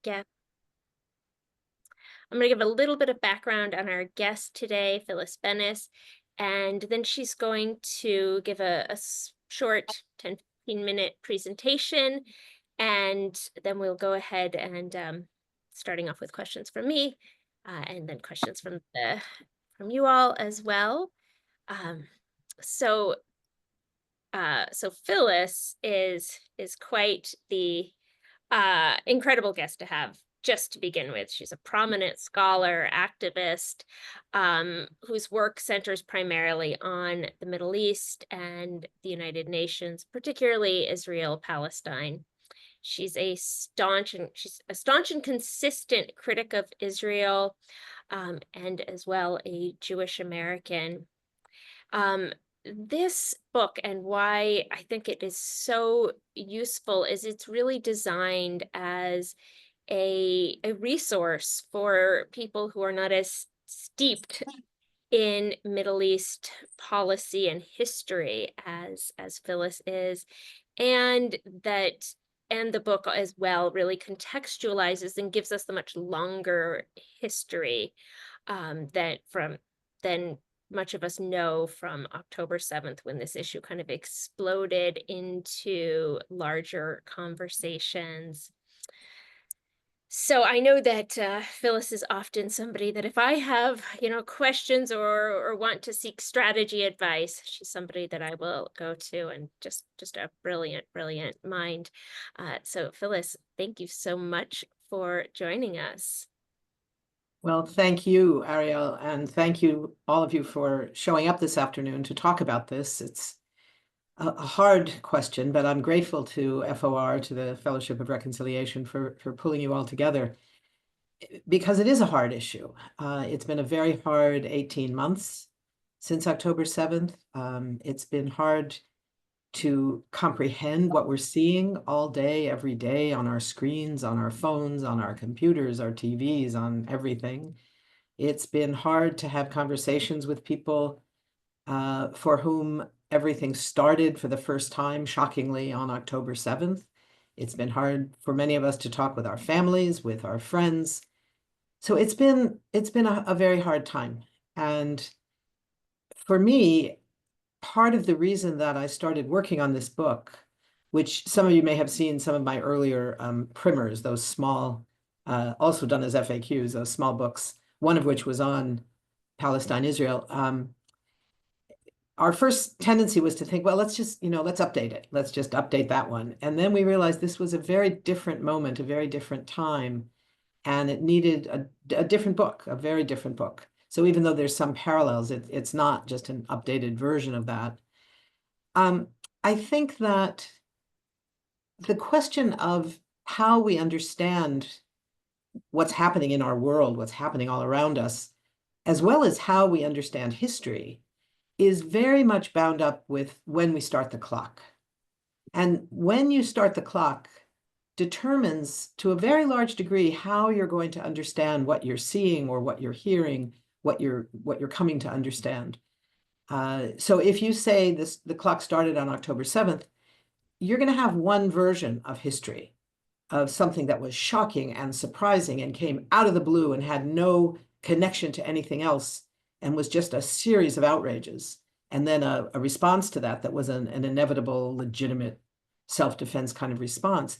guest. I'm going to give a little bit of background on our guest today, Phyllis Bennis, and then she's going to give a short 10, 15-minute presentation, and then we'll go ahead and starting off with questions from me, and then questions from you all as well. Um, so so Phyllis is quite the incredible guest to have just to begin with. She's a prominent scholar, activist, whose work centers primarily on the Middle East and the United Nations, particularly Israel-Palestine. She's a staunch and consistent critic of Israel, and as well a Jewish American. This book, and why I think it is so useful, is it's really designed as a resource for people who are not as steeped in Middle East policy and history as Phyllis is, and the book as well really contextualizes and gives us the much longer history than much of us know from October 7th, when this issue kind of exploded into larger conversations. So I know that Phyllis is often somebody that if I have, questions or want to seek strategy advice, she's somebody that I will go to, and just a brilliant, brilliant mind. So Phyllis, thank you so much for joining us. Well, thank you, Ariel, and thank you, all of you, for showing up this afternoon to talk about this. It's a hard question, but I'm grateful to FOR, to the Fellowship of Reconciliation, for pulling you all together, because it is a hard issue. It's been a very hard 18 months since October 7th. It's been hard to comprehend what we're seeing all day, every day, on our screens, on our phones, on our computers, our TVs, on everything. It's been hard to have conversations with people for whom everything started for the first time, shockingly, on October 7th. It's been hard for many of us to talk with our families, with our friends. So it's been a very hard time. And for me, part of the reason that I started working on this book, which some of you may have seen some of my earlier primers, those small, also done as FAQs, those small books, one of which was on Palestine, Israel. Our first tendency was to think, well, let's just, let's update it. Let's just update that one. And then we realized this was a very different moment, a very different time, and it needed a different book, a very different book. So even though there's some parallels, it's not just an updated version of that. I think that the question of how we understand what's happening in our world, what's happening all around us, as well as how we understand history, is very much bound up with when we start the clock. And when you start the clock determines to a very large degree how you're going to understand what you're seeing or what you're hearing, what you're coming to understand. So if you say the clock started on October 7th, you're going to have one version of history, of something that was shocking and surprising and came out of the blue and had no connection to anything else and was just a series of outrages. And then a response to that was an inevitable, legitimate self-defense kind of response.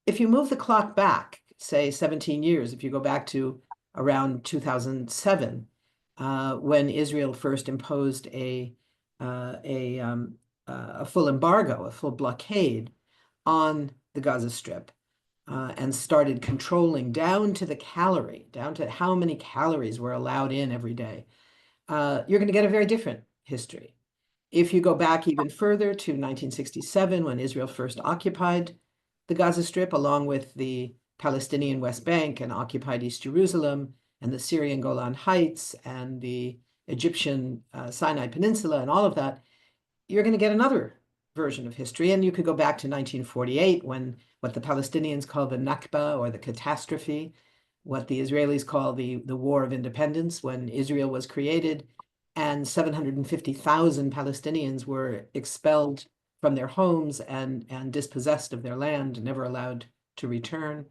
If you move the clock back, say 17 years, if you go back to around 2007, when Israel first imposed a full embargo, a full blockade on the Gaza Strip, and started controlling down to the calorie, down to how many calories were allowed in every day, you're going to get a very different history. If you go back even further to 1967, when Israel first occupied the Gaza Strip, along with the Palestinian West Bank and occupied East Jerusalem and the Syrian Golan Heights and the Egyptian Sinai Peninsula and all of that, you're going to get another version of history. And you could go back to 1948, when what the Palestinians call the Nakba, or the catastrophe, what the Israelis call the War of Independence, when Israel was created and 750,000 Palestinians were expelled from their homes and dispossessed of their land, never allowed to return.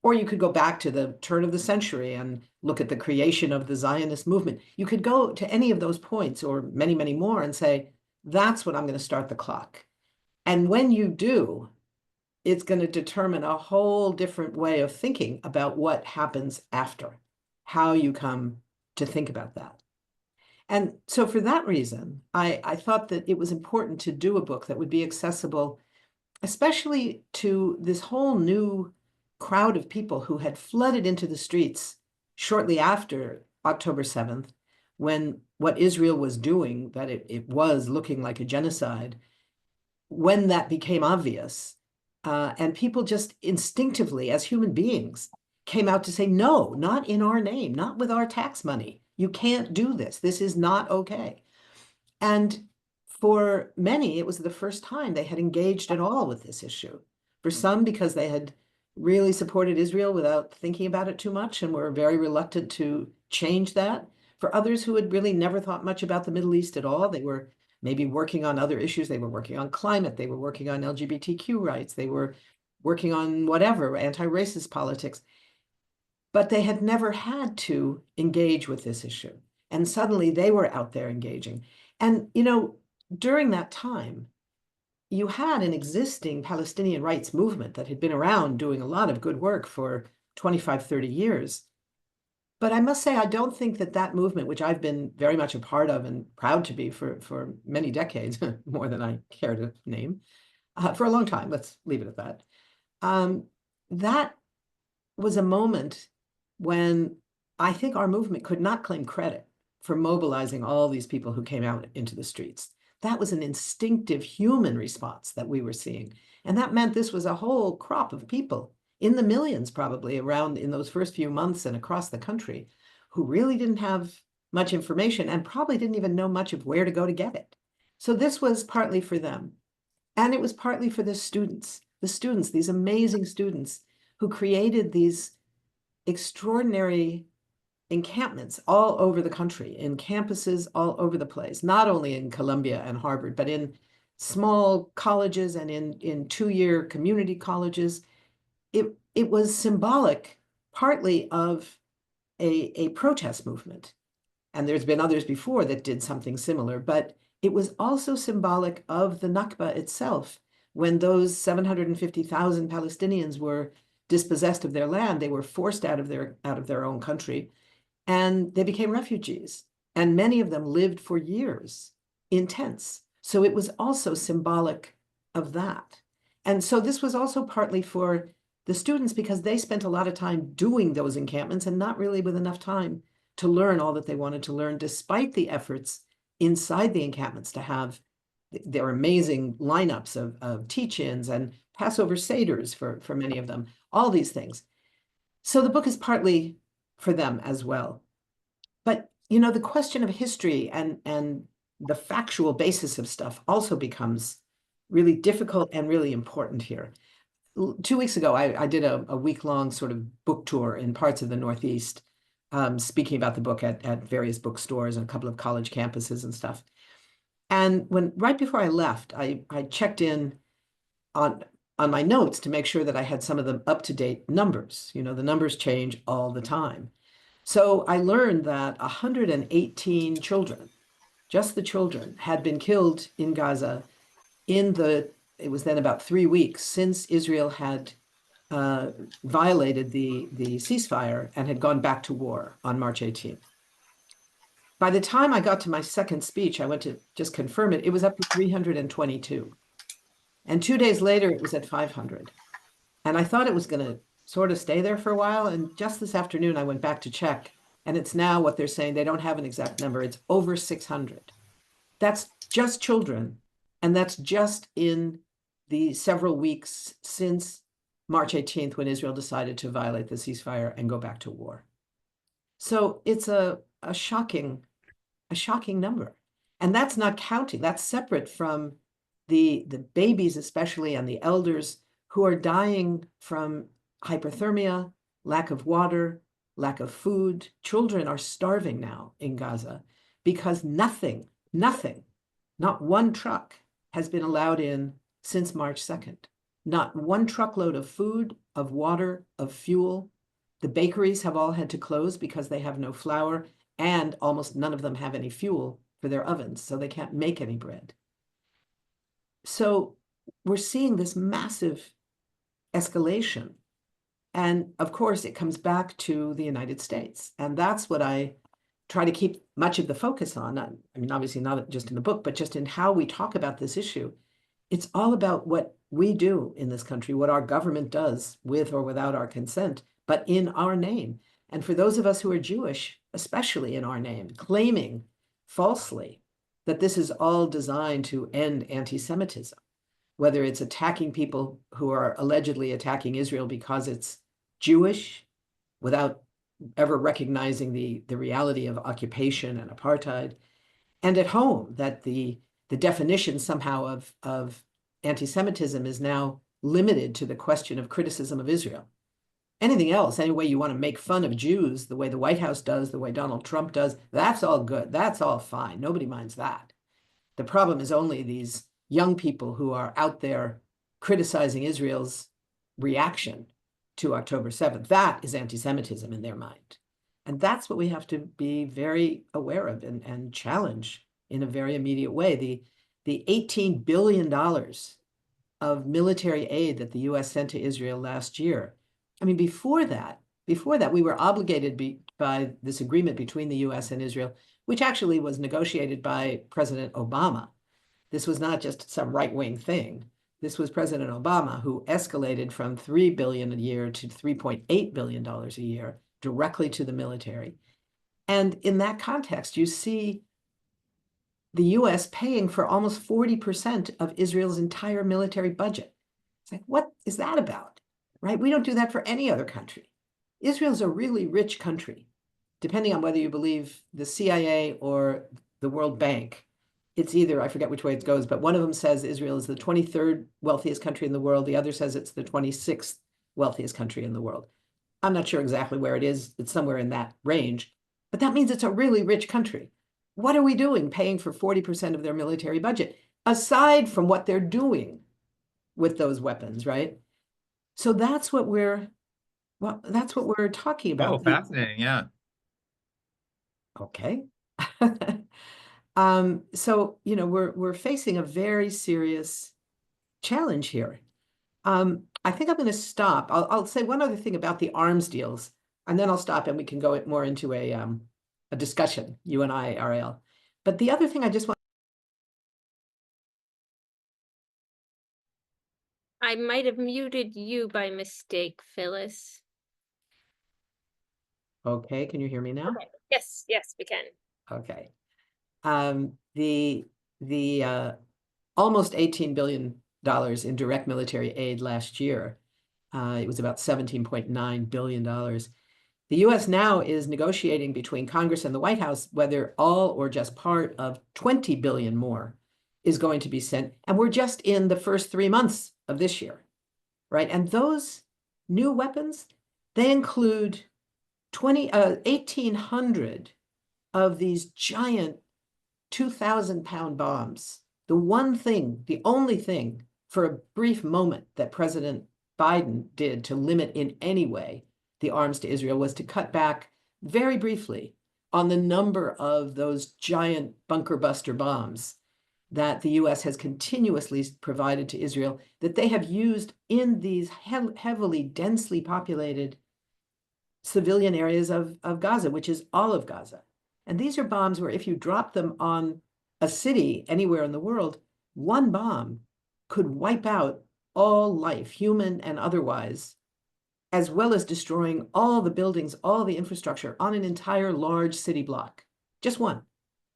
Or you could go back to the turn of the century and look at the creation of the Zionist movement. You could go to any of those points or many, many more and say, that's when I'm going to start the clock. And when you do, it's going to determine a whole different way of thinking about what happens after, how you come to think about that. And so for that reason, I thought that it was important to do a book that would be accessible, especially to this whole new crowd of people who had flooded into the streets shortly after October 7th, when what Israel was doing, that it was looking like a genocide, when that became obvious, and people just instinctively, as human beings, came out to say, no, not in our name, not with our tax money. You can't do this. This is not okay. And for many, it was the first time they had engaged at all with this issue. For some, because they had really supported Israel without thinking about it too much and were very reluctant to change that. For others who had really never thought much about the Middle East at all, they were maybe working on other issues. They were working on climate. They were working on LGBTQ rights. They were working on whatever, anti-racist politics. But they had never had to engage with this issue. And suddenly they were out there engaging. And, during that time, you had an existing Palestinian rights movement that had been around doing a lot of good work for 25, 30 years. But I must say, I don't think that movement, which I've been very much a part of and proud to be for many decades, more than I care to name, for a long time, let's leave it at that. That was a moment when I think our movement could not claim credit for mobilizing all these people who came out into the streets. That was an instinctive human response that we were seeing. And that meant this was a whole crop of people in the millions probably around in those first few months and across the country who really didn't have much information and probably didn't even know much of where to go to get it. So this was partly for them. And it was partly for the students, these amazing students who created these extraordinary encampments all over the country, in campuses all over the place, not only in Columbia and Harvard, but in small colleges and in two-year community colleges. It was symbolic partly of a protest movement. And there's been others before that did something similar, but it was also symbolic of the Nakba itself. When those 750,000 Palestinians were dispossessed of their land, they were forced out of their own country, and they became refugees. And many of them lived for years in tents. So it was also symbolic of that. And so this was also partly for the students because they spent a lot of time doing those encampments and not really with enough time to learn all that they wanted to learn, despite the efforts inside the encampments to have their amazing lineups of teach-ins and Passover seders for many of them, all these things. So the book is partly for them as well. But, the question of history and the factual basis of stuff also becomes really difficult and really important here. 2 weeks ago, I did a week-long sort of book tour in parts of the Northeast, speaking about the book at various bookstores and a couple of college campuses and stuff. And right before I left, I checked in on my notes to make sure that I had some of the up-to-date numbers. The numbers change all the time. So I learned that 118 children, just the children, had been killed in Gaza it was then about 3 weeks since Israel had violated the ceasefire and had gone back to war on March 18th. By the time I got to my second speech, I went to just confirm it, it was up to 322. And 2 days later, it was at 500. And I thought it was going to sort of stay there for a while. And just this afternoon, I went back to check. And it's now what they're saying. They don't have an exact number. It's over 600. That's just children. And that's just in the several weeks since March 18th, when Israel decided to violate the ceasefire and go back to war. So it's a shocking number. And that's not counting. That's separate from the babies, especially, and the elders who are dying from hypothermia, lack of water, lack of food. Children are starving now in Gaza because nothing, not one truck has been allowed in since March 2nd. not one truckload of food, of water, of fuel. The bakeries have all had to close because they have no flour, and almost none of them have any fuel for their ovens, so they can't make any bread. So we're seeing this massive escalation. And of course, it comes back to the United States. And that's what I try to keep much of the focus on. I mean, obviously not just in the book, but just in how we talk about this issue. It's all about what we do in this country, what our government does with or without our consent, but in our name. And for those of us who are Jewish, especially in our name, claiming falsely that this is all designed to end anti-Semitism, whether it's attacking people who are allegedly attacking Israel because it's Jewish, without ever recognizing the reality of occupation and apartheid, and at home, that the definition somehow of anti-Semitism is now limited to the question of criticism of Israel. Anything else, any way you want to make fun of Jews, the way the White House does, the way Donald Trump does, that's all good. That's all fine. Nobody minds that. The problem is only these young people who are out there criticizing Israel's reaction to October 7th. That is anti-Semitism in their mind. And that's what we have to be very aware of and challenge in a very immediate way. The $18 billion of military aid that the US sent to Israel last year. I mean, before that, we were obligated by this agreement between the US and Israel, which actually was negotiated by President Obama. This was not just some right-wing thing. This was President Obama who escalated from $3 billion a year to $3.8 billion a year directly to the military. And in that context, you see the US paying for almost 40% of Israel's entire military budget. It's like, what is that about, right? We don't do that for any other country. Israel's a really rich country, depending on whether you believe the CIA or the World Bank. It's either, I forget which way it goes, but one of them says Israel is the 23rd wealthiest country in the world. The other says it's the 26th wealthiest country in the world. I'm not sure exactly where it is. It's somewhere in that range, but that means it's a really rich country. What are we doing paying for 40% of their military budget, aside from what they're doing with those weapons, right? So that's what we're talking about. Oh, fascinating. Yeah. Okay. So, you know, we're facing a very serious challenge here. I think I'm going to stop. I'll say one other thing about the arms deals, and then I'll stop and we can go more into a discussion, you and I, Ariel. But the other thing I just want. I might have muted you by mistake, Phyllis. Okay, can you hear me now? Okay. Yes, yes, we can. Okay. The almost $18 billion in direct military aid last year. It was about $17.9 billion. The US now is negotiating between Congress and the White House whether all or just part of 20 billion more is going to be sent. And we're just in the first 3 months of this year, right? And those new weapons, they include 1,800 of these giant 2,000-pound bombs. The one thing, the only thing for a brief moment that President Biden did to limit in any way the arms to Israel was to cut back very briefly on the number of those giant bunker buster bombs that the US has continuously provided to Israel, that they have used in these heavily, densely populated civilian areas of Gaza, which is all of Gaza. And these are bombs where if you drop them on a city anywhere in the world, one bomb could wipe out all life, human and otherwise, as well as destroying all the buildings, all the infrastructure on an entire large city block. Just one.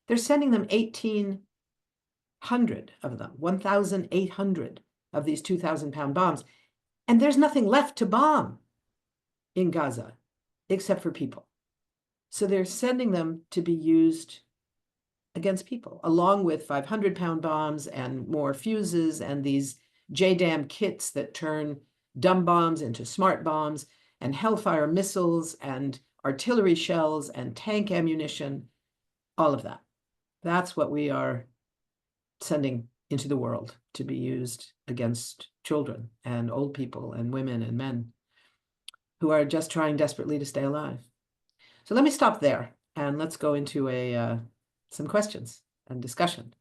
They're sending them 1,800 of them, 1,800 of these 2,000-pound bombs. And there's nothing left to bomb in Gaza except for people. So they're sending them to be used against people, along with 500-pound bombs and more fuses and these JDAM kits that turn dumb bombs into smart bombs and Hellfire missiles and artillery shells and tank ammunition, all of that. That's what we are sending into the world to be used against children and old people and women and men who are just trying desperately to stay alive. So let me stop there and let's go into some questions and discussion.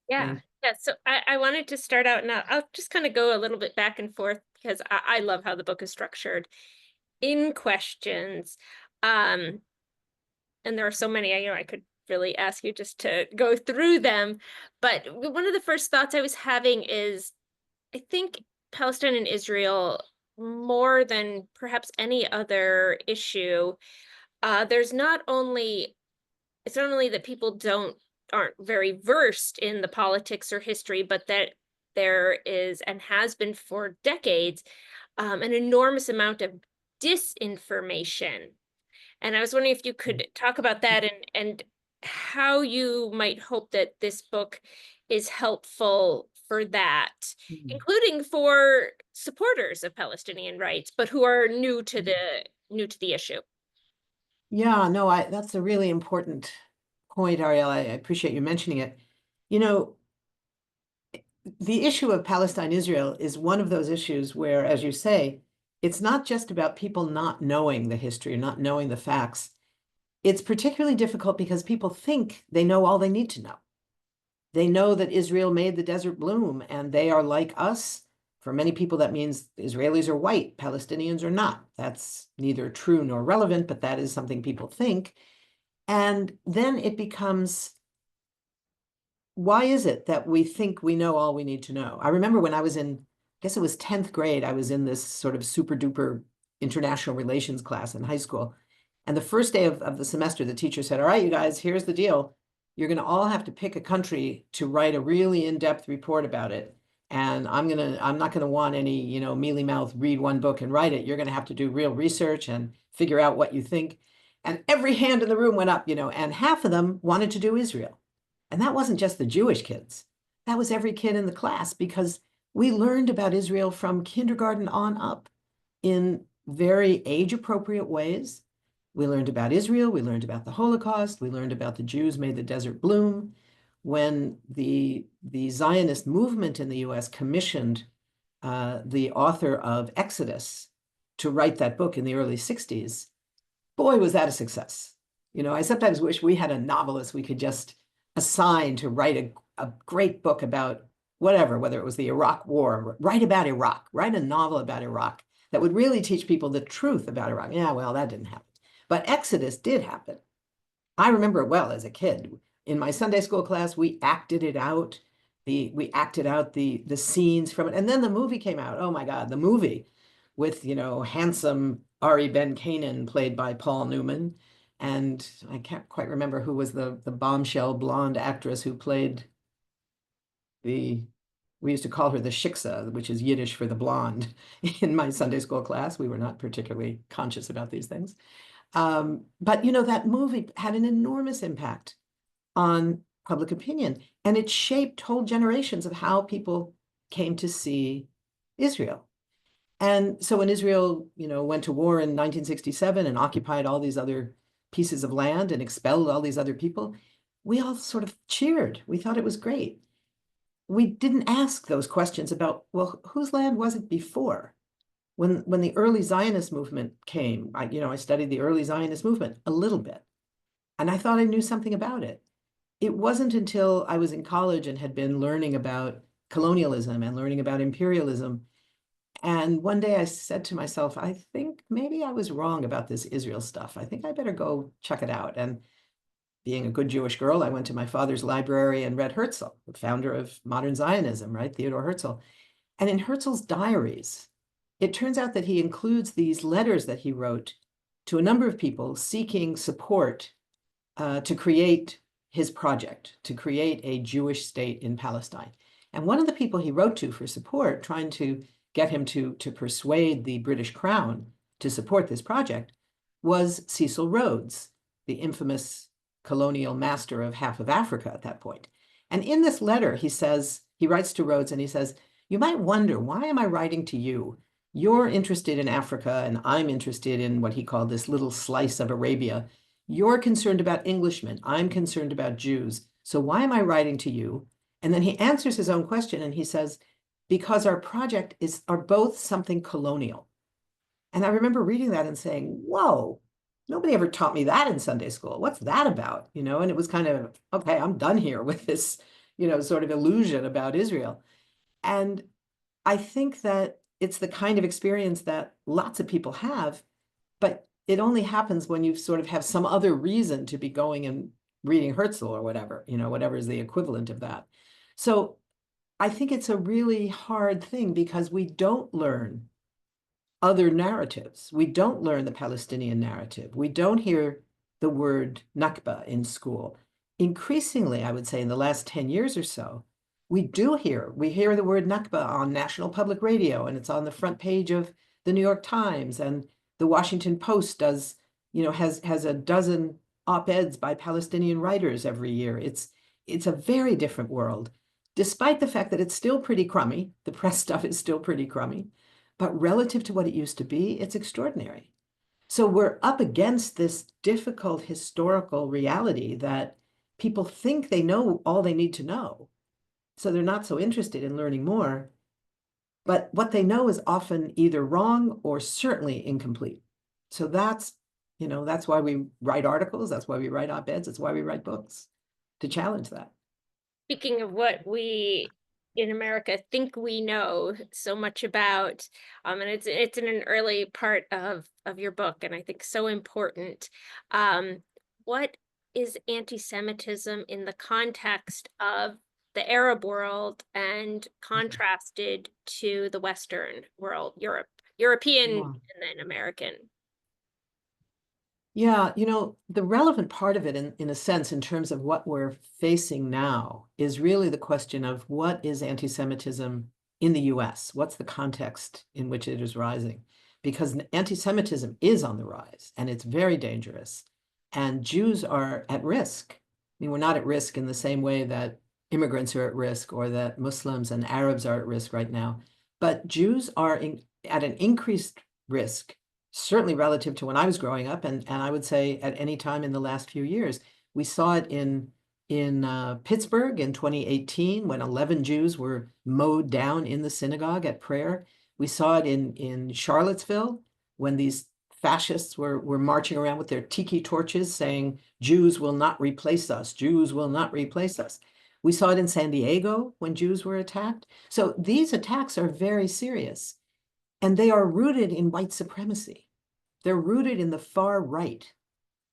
Yeah. Yeah. So I wanted to start out, and I'll just kind of go a little bit back and forth because I love how the book is structured in questions. Um, and there are so many, I could really ask you just to go through them. But one of the first thoughts I was having is, I think Palestine and Israel, more than perhaps any other issue, there's not only it's not only that people aren't very versed in the politics or history, but that there is and has been for decades an enormous amount of disinformation. And I was wondering if you could talk about that and how you might hope that this book is helpful for that, Mm. including for supporters of Palestinian rights, but who are new to the issue. Yeah, no, that's a really important point, Ariel. I appreciate you mentioning it. You know, the issue of Palestine-Israel is one of those issues where, as you say, it's not just about people not knowing the history or not knowing the facts. It's particularly difficult because people think they know all they need to know. They know that Israel made the desert bloom and they are like us. For many people, that means Israelis are white, Palestinians are not. That's neither true nor relevant, but that is something people think. And then it becomes, why is it that we think we know all we need to know? I remember when I was in, I guess it was 10th grade, I was in this sort of super duper international relations class in high school. And the first day of the semester, the teacher said, all right, you guys, here's the deal. You're going to all have to pick a country to write a really in-depth report about it. And I'm not going to want any, mealy mouth, read one book and write it. You're going to have to do real research and figure out what you think. And every hand in the room went up, and half of them wanted to do Israel. And that wasn't just the Jewish kids. That was every kid in the class because we learned about Israel from kindergarten on up in very age-appropriate ways. We learned about Israel, we learned about the Holocaust, we learned about the Jews made the desert bloom. When the Zionist movement in the US commissioned the author of Exodus to write that book in the early 60s, boy, was that a success. I sometimes wish we had a novelist we could just assign to write a great book about whatever, whether it was the Iraq War, write about Iraq, write a novel about Iraq that would really teach people the truth about Iraq. Yeah, well, that didn't happen. But Exodus did happen. I remember it well as a kid. In my Sunday school class, we acted it out. We acted out the scenes from it. And then the movie came out. Oh my God, the movie with, handsome Ari Ben-Kanan played by Paul Newman. And I can't quite remember who was the bombshell blonde actress who played we used to call her the shiksa, which is Yiddish for the blonde in my Sunday school class. We were not particularly conscious about these things. But that movie had an enormous impact on public opinion, and it shaped whole generations of how people came to see Israel. And so when Israel, went to war in 1967 and occupied all these other pieces of land and expelled all these other people, we all sort of cheered. We thought it was great. We didn't ask those questions about, well, whose land was it before? When the early Zionist movement came, I studied the early Zionist movement a little bit, and I thought I knew something about it. It wasn't until I was in college and had been learning about colonialism and learning about imperialism. And one day I said to myself, I think maybe I was wrong about this Israel stuff. I think I better go check it out. And being a good Jewish girl, I went to my father's library and read Herzl, the founder of modern Zionism, right? Theodor Herzl. And in Herzl's diaries, it turns out that he includes these letters that he wrote to a number of people seeking support to create his project, to create a Jewish state in Palestine. And one of the people he wrote to for support, trying to get him to persuade the British Crown to support this project, was Cecil Rhodes, the infamous colonial master of half of Africa at that point. And in this letter, he writes to Rhodes and he says, you might wonder, why am I writing to you? You're interested in Africa and I'm interested in what he called this little slice of Arabia. You're concerned about Englishmen. I'm concerned about Jews. So why am I writing to you? And then he answers his own question and he says, because our project are both something colonial. And I remember reading that and saying, whoa, nobody ever taught me that in Sunday school. What's that about? And it was kind of, okay, I'm done here with this, sort of illusion about Israel. And I think that it's the kind of experience that lots of people have, but it only happens when you sort of have some other reason to be going and reading Herzl or whatever, whatever is the equivalent of that. So I think it's a really hard thing because we don't learn other narratives. We don't learn the Palestinian narrative. We don't hear the word Nakba in school. Increasingly, I would say in the last 10 years or so, we hear the word Nakba on national public radio, and it's on the front page of the New York Times, and the Washington Post has a dozen op-eds by Palestinian writers every year. It's a very different world, despite the fact that it's still pretty crummy. The press stuff is still pretty crummy. But relative to what it used to be, it's extraordinary. So we're up against this difficult historical reality that people think they know all they need to know. So they're not so interested in learning more. But what they know is often either wrong or certainly incomplete. So that's why we write articles. That's why we write op-eds. That's why we write books, to challenge that. Speaking of what we in America think we know so much about, and it's in an early part of your book, and I think so important. What is anti-Semitism in the context of the Arab world and contrasted to the Western world, European, Yeah. and then American? Yeah, the relevant part of it, in a sense, in terms of what we're facing now, is really the question of what is anti-Semitism in the US? What's the context in which it is rising? Because anti-Semitism is on the rise, and it's very dangerous. And Jews are at risk. I mean, we're not at risk in the same way that immigrants are at risk or that Muslims and Arabs are at risk right now. But Jews are at an increased risk, certainly relative to when I was growing up, and I would say at any time in the last few years. We saw it in Pittsburgh in 2018 when 11 Jews were mowed down in the synagogue at prayer. We saw it in Charlottesville when these fascists were marching around with their tiki torches saying, Jews will not replace us, Jews will not replace us. We saw it in San Diego when Jews were attacked. So these attacks are very serious, and they are rooted in white supremacy. They're rooted in the far right.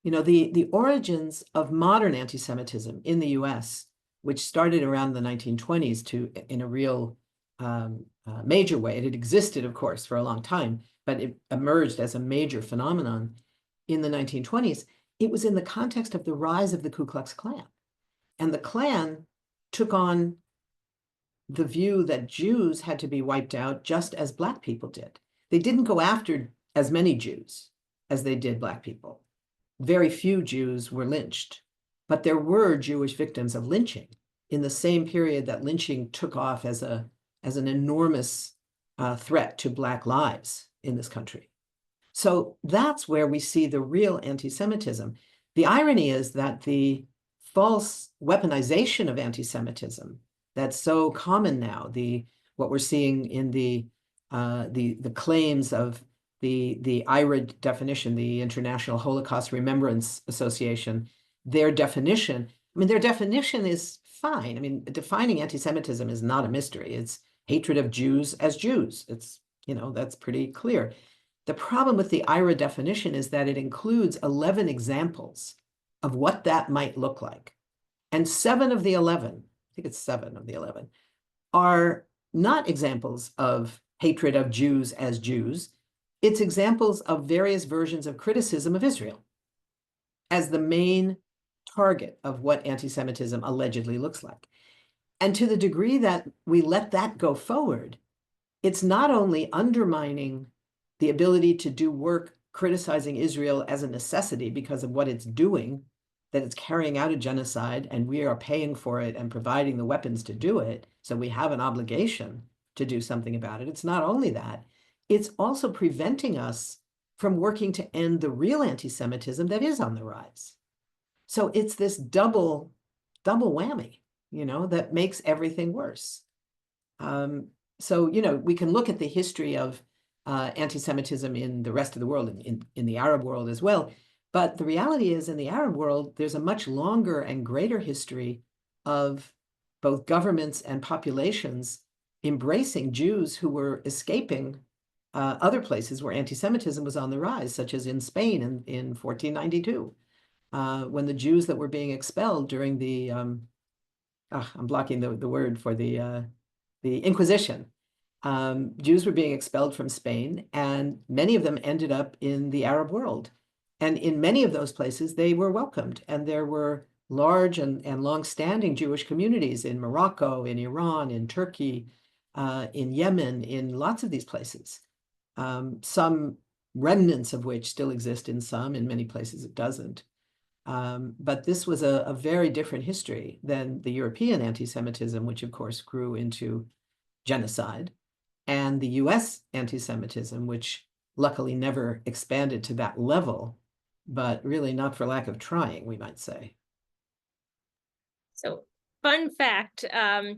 The origins of modern anti-Semitism in the US, which started around the 1920s in a real major way. It had existed, of course, for a long time, but it emerged as a major phenomenon in the 1920s. It was in the context of the rise of the Ku Klux Klan. And the Klan took on the view that Jews had to be wiped out just as Black people did. They didn't go after as many Jews as they did Black people. Very few Jews were lynched, but there were Jewish victims of lynching in the same period that lynching took off as an enormous threat to Black lives in this country. So that's where we see the real anti-Semitism. The irony is that the false weaponization of anti-Semitism that's so common now, what we're seeing in the claims of the IRA definition, the International Holocaust Remembrance Association, their definition is fine. I mean, defining anti-Semitism is not a mystery. It's hatred of Jews as Jews. It's, that's pretty clear. The problem with the IRA definition is that it includes 11 examples of what that might look like. And 7 of the 11, I think it's 7 of the 11, are not examples of hatred of Jews as Jews. It's examples of various versions of criticism of Israel as the main target of what anti-Semitism allegedly looks like. And to the degree that we let that go forward, it's not only undermining the ability to do work criticizing Israel as a necessity because of what it's doing, that it's carrying out a genocide and we are paying for it and providing the weapons to do it, so we have an obligation to do something about it. It's not only that, it's also preventing us from working to end the real anti-Semitism that is on the rise. So it's this double whammy. that makes everything worse. So, we can look at the history of anti-Semitism in the rest of the world, in the Arab world as well. But the reality is, in the Arab world, there's a much longer and greater history of both governments and populations embracing Jews who were escaping other places where anti-Semitism was on the rise, such as in Spain in 1492, when the Jews that were being expelled during the, I'm blocking the word for the Inquisition. Jews were being expelled from Spain, and many of them ended up in the Arab world. And in many of those places, they were welcomed, and there were large and long-standing Jewish communities in Morocco, in Iran, in Turkey, in Yemen, in lots of these places. Some remnants of which still exist in many places it doesn't. But this was a very different history than the European anti-Semitism, which of course grew into genocide, and the US anti-Semitism, which luckily never expanded to that level, but really not for lack of trying, we might say. So, fun fact, I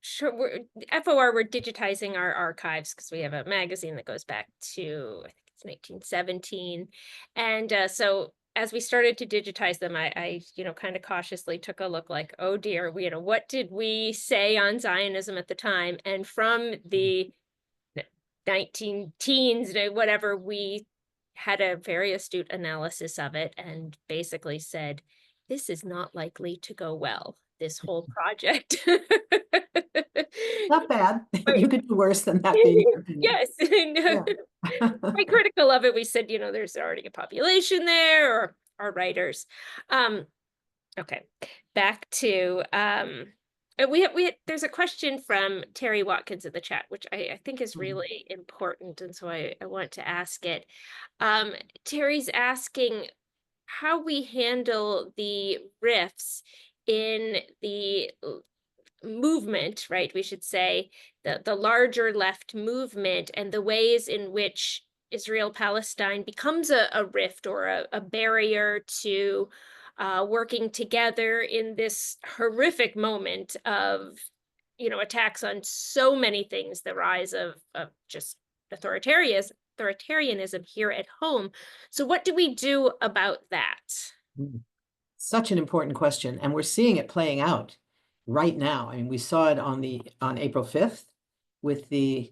sure we're digitizing our archives because we have a magazine that goes back to, I think it's 1917. And so as we started to digitize them, I kind of cautiously took a look like, oh dear, what did we say on Zionism at the time? And from the 19 teens, whatever, we had a very astute analysis of it and basically said, this is not likely to go well, this whole project. Not bad. Right. You could do worse than that, being your opinion. Yes. Yeah. Quite critical of it. We said, there's already a population there, or our writers. Okay, back to there's a question from Terry Watkins in the chat, which I think is really important, and so I want to ask it. Terry's asking how we handle the rifts in the movement, right? We should say the larger left movement, and the ways in which Israel-Palestine becomes a rift or a barrier to working together in this horrific moment of, attacks on so many things, the rise of just authoritarianism here at home. So what do we do about that? Such an important question, and we're seeing it playing out right now. I mean, we saw it on April 5th with the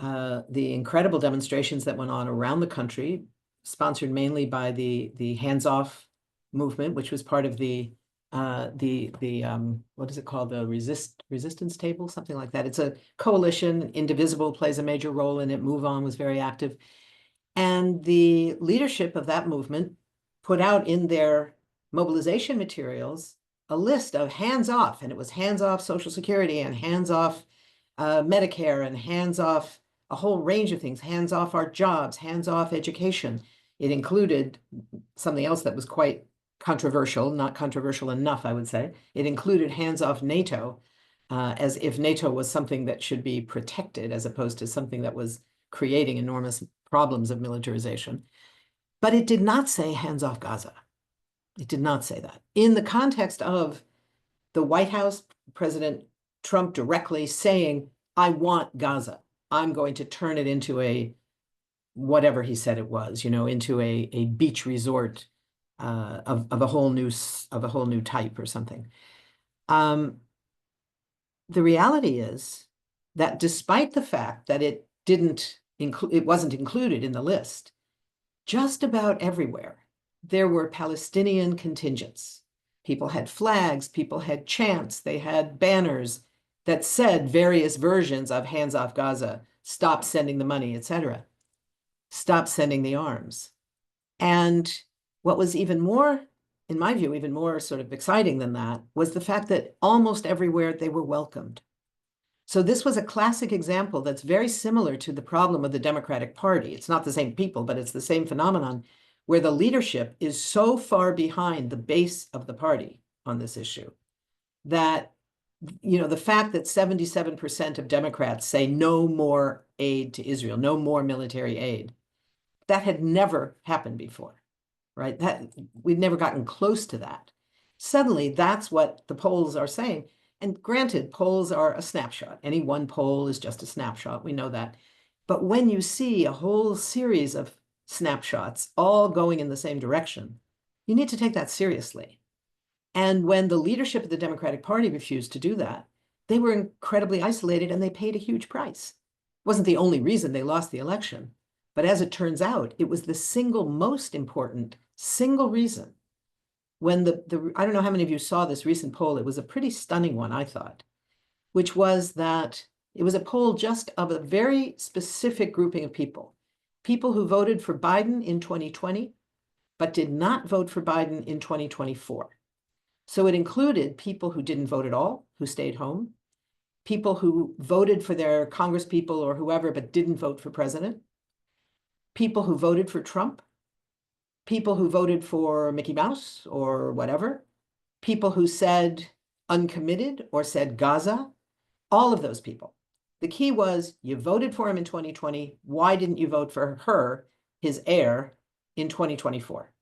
incredible demonstrations that went on around the country, sponsored mainly by the Hands Off movement, which was part of the what is it called, the resistance table, something like that. It's a coalition. Indivisible plays a major role in it. Move On was very active, and the leadership of that movement put out in their mobilization materials a list of hands off, and it was hands off Social Security and hands off Medicare and hands off a whole range of things, hands off our jobs, hands off education. It included something else that was quite controversial, not controversial enough, I would say. It included hands off NATO, as if NATO was something that should be protected as opposed to something that was creating enormous problems of militarization. But it did not say hands off Gaza. It did not say that. In the context of the White House, President Trump directly saying, I want Gaza. I'm going to turn it into whatever he said it was, into a beach resort of a whole new type or something. The reality is that despite the fact that it wasn't included in the list, just about everywhere there were Palestinian contingents. People had flags, people had chants, they had banners that said various versions of hands off Gaza, stop sending the money, etc. Stop sending the arms. And what was even more, in my view, even more sort of exciting than that, was the fact that almost everywhere they were welcomed. So this was a classic example that's very similar to the problem of the Democratic Party. It's not the same people, but it's the same phenomenon, where the leadership is so far behind the base of the party on this issue that, the fact that 77% of Democrats say no more aid to Israel, no more military aid, that had never happened before, right? We'd never gotten close to that. Suddenly, that's what the polls are saying. And granted, polls are a snapshot. Any one poll is just a snapshot. We know that. But when you see a whole series of snapshots all going in the same direction, you need to take that seriously. And when the leadership of the Democratic Party refused to do that, they were incredibly isolated and they paid a huge price. It wasn't the only reason they lost the election, but as it turns out, it was the single most important single reason. When I don't know how many of you saw this recent poll, it was a pretty stunning one, I thought, which was that it was a poll just of a very specific grouping of people who voted for Biden in 2020, but did not vote for Biden in 2024. So it included people who didn't vote at all, who stayed home, people who voted for their congresspeople or whoever, but didn't vote for president, people who voted for Trump, people who voted for Mickey Mouse or whatever, people who said uncommitted or said Gaza, all of those people. The key was you voted for him in 2020. Why didn't you vote for her, his heir, in 2024?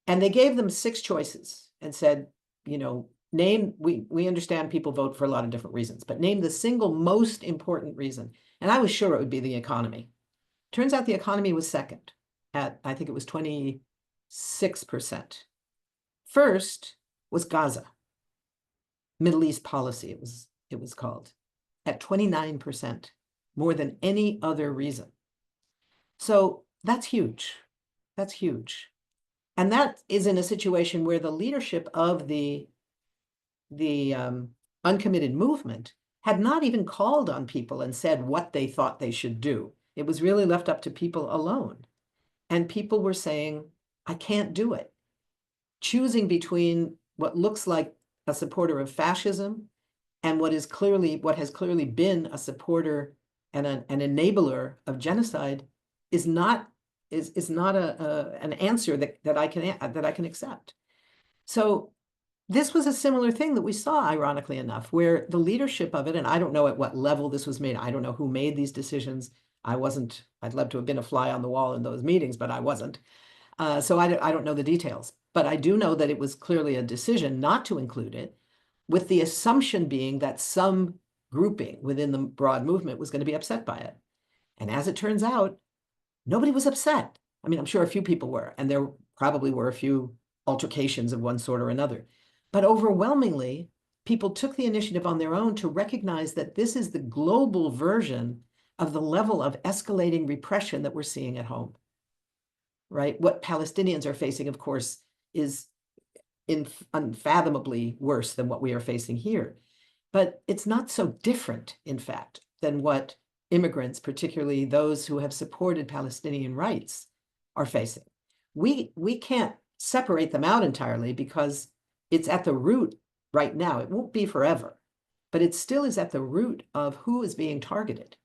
And they gave them 6 choices and said, name, we understand people vote for a lot of different reasons, but name the single most important reason. And I was sure it would be the economy. Turns out the economy was second at, I think it was 26%. First was Gaza, Middle East policy, it was called, at 29%, more than any other reason. So that's huge. That's huge. And that is in a situation where the leadership of the uncommitted movement had not even called on people and said what they thought they should do. It was really left up to people alone. And people were saying, I can't do it. Choosing between what looks like a supporter of fascism and what has clearly been a supporter and an enabler of genocide is not an answer that I can accept. So this was a similar thing that we saw, ironically enough, where the leadership of it, and I don't know at what level this was made. I don't know who made these decisions. I'd love to have been a fly on the wall in those meetings, but I wasn't. So I don't know the details, but I do know that it was clearly a decision not to include it, with the assumption being that some grouping within the broad movement was going to be upset by it. And as it turns out, nobody was upset. I mean, I'm sure a few people were, and there probably were a few altercations of one sort or another. But overwhelmingly, people took the initiative on their own to recognize that this is the global version of the level of escalating repression that we're seeing at home. Right? What Palestinians are facing, of course, is unfathomably worse than what we are facing here. But it's not so different, in fact, than what immigrants, particularly those who have supported Palestinian rights, are facing. We can't separate them out entirely because it's at the root right now. It won't be forever, but it still is at the root of who is being targeted.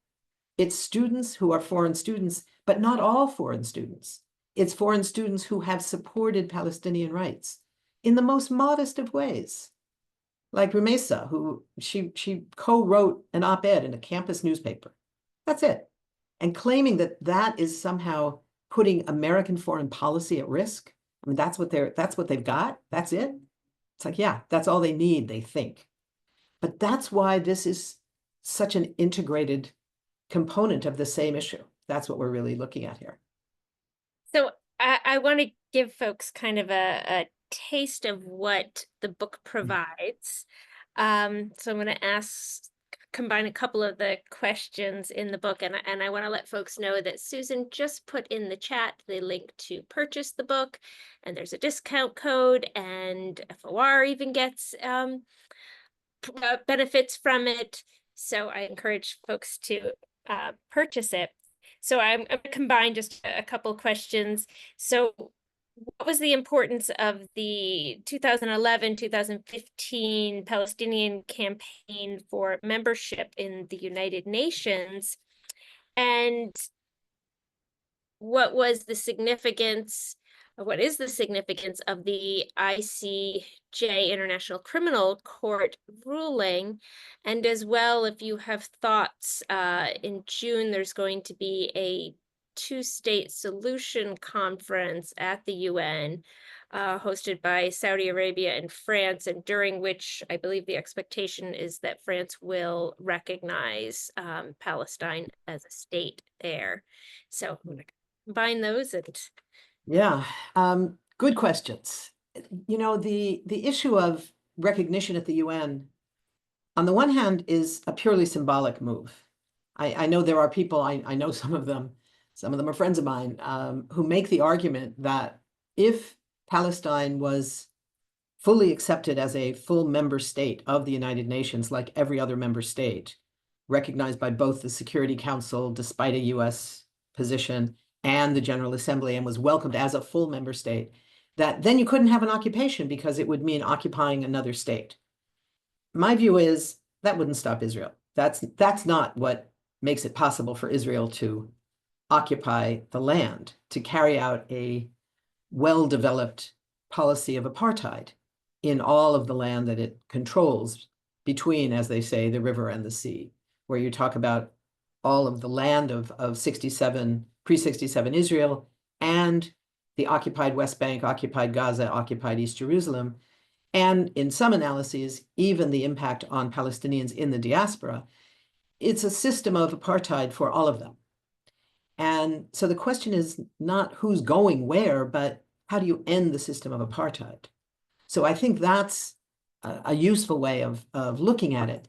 It's students who are foreign students, but not all foreign students. It's foreign students who have supported Palestinian rights in the most modest of ways. Like Rumesa, who she co-wrote an op-ed in a campus newspaper. That's it. And claiming that that is somehow putting American foreign policy at risk. I mean, that's what they've got. That's it. It's like, yeah, that's all they need, they think. But that's why this is such an integrated component of the same issue. That's what we're really looking at here. So I want to give folks kind of a taste of what the book provides. So I'm going to combine a couple of the questions in the book, and I want to let folks know that Susan just put in the chat the link to purchase the book, and there's a discount code, and FOR even gets benefits from it. So I encourage folks to purchase it. So I'm going to combine just a couple questions. So what was the importance of the 2011-2015 Palestinian campaign for membership in the United Nations? And what is the significance of the ICJ, International Criminal Court ruling? And as well, if you have thoughts, in June, there's going to be a two-state solution conference at the UN, hosted by Saudi Arabia and France, and during which I believe the expectation is that France will recognize Palestine as a state there. So I'm going to combine those and Yeah, good questions. You know, the issue of recognition at the UN, on the one hand, is a purely symbolic move. I know there are people, I know some of them are friends of mine, who make the argument that if Palestine was fully accepted as a full member state of the United Nations, like every other member state, recognized by both the Security Council, despite a US position, and the General Assembly, and was welcomed as a full member state, that then you couldn't have an occupation because it would mean occupying another state. My view is that wouldn't stop Israel. That's not what makes it possible for Israel to occupy the land, to carry out a well-developed policy of apartheid in all of the land that it controls between, as they say, the river and the sea, where you talk about all of the land of 67, pre-67 Israel, and the occupied West Bank, occupied Gaza, occupied East Jerusalem, and in some analyses, even the impact on Palestinians in the diaspora. It's a system of apartheid for all of them. And so the question is not who's going where, but how do you end the system of apartheid? So I think that's a useful way of looking at it.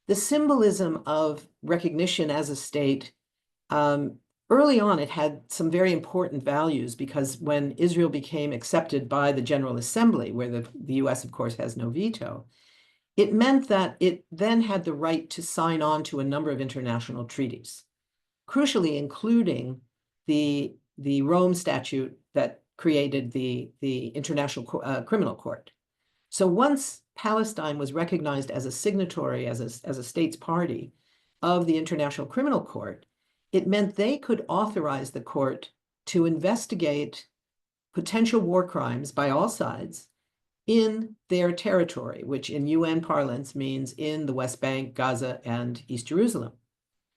The symbolism of recognition as a state, early on, it had some very important values, because when Israel became accepted by the General Assembly, where the US, of course, has no veto, it meant that it then had the right to sign on to a number of international treaties, crucially including the Rome Statute that created the International Criminal Court. So once Palestine was recognized as a signatory, as a state's party of the International Criminal Court, it meant they could authorize the court to investigate potential war crimes by all sides in their territory, which in UN parlance means in the West Bank, Gaza, and East Jerusalem.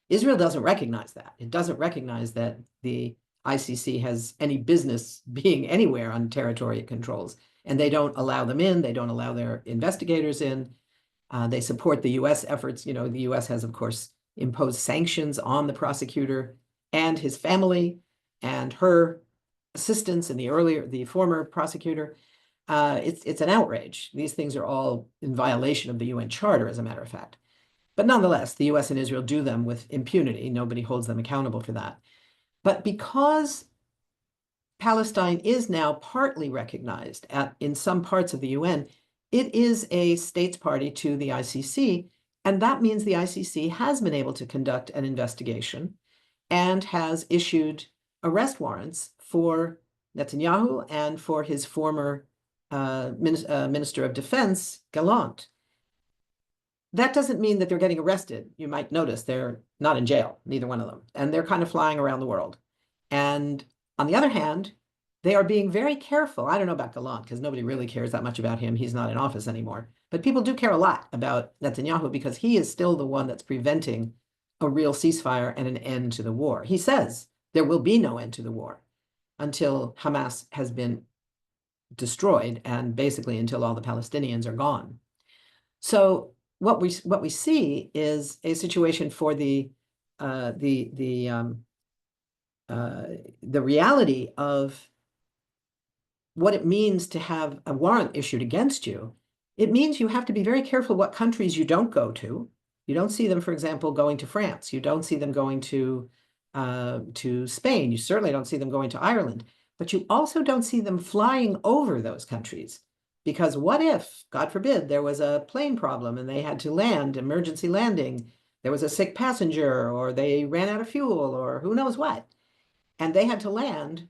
Israel doesn't recognize that. It doesn't recognize that the ICC has any business being anywhere on territory it controls. And they don't allow them in. They don't allow their investigators in. They support the US efforts. You know, the US has, of course, imposed sanctions on the prosecutor and his family and her assistants and the former prosecutor. It's an outrage. These things are all in violation of the UN Charter, as a matter of fact. But nonetheless, the US and Israel do them with impunity. Nobody holds them accountable for that. But because Palestine is now partly recognized in some parts of the UN, it is a states party to the ICC, and that means the ICC has been able to conduct an investigation and has issued arrest warrants for Netanyahu and for his former Minister of Defense, Gallant. That doesn't mean that they're getting arrested. You might notice they're not in jail, neither one of them, and they're kind of flying around the world. And on the other hand, they are being very careful. I don't know about Gallant, because nobody really cares that much about him. He's not in office anymore. But people do care a lot about Netanyahu, because he is still the one that's preventing a real ceasefire and an end to the war. He says there will be no end to the war until Hamas has been destroyed, and basically until all the Palestinians are gone. So what we see is a situation for the reality of what it means to have a warrant issued against you. It means you have to be very careful what countries you don't go to. You don't see them, for example, going to France. You don't see them going to Spain. You certainly don't see them going to Ireland. But you also don't see them flying over those countries. Because what if, God forbid, there was a plane problem and they had to land, emergency landing, there was a sick passenger, or they ran out of fuel, or who knows what, and they had to land,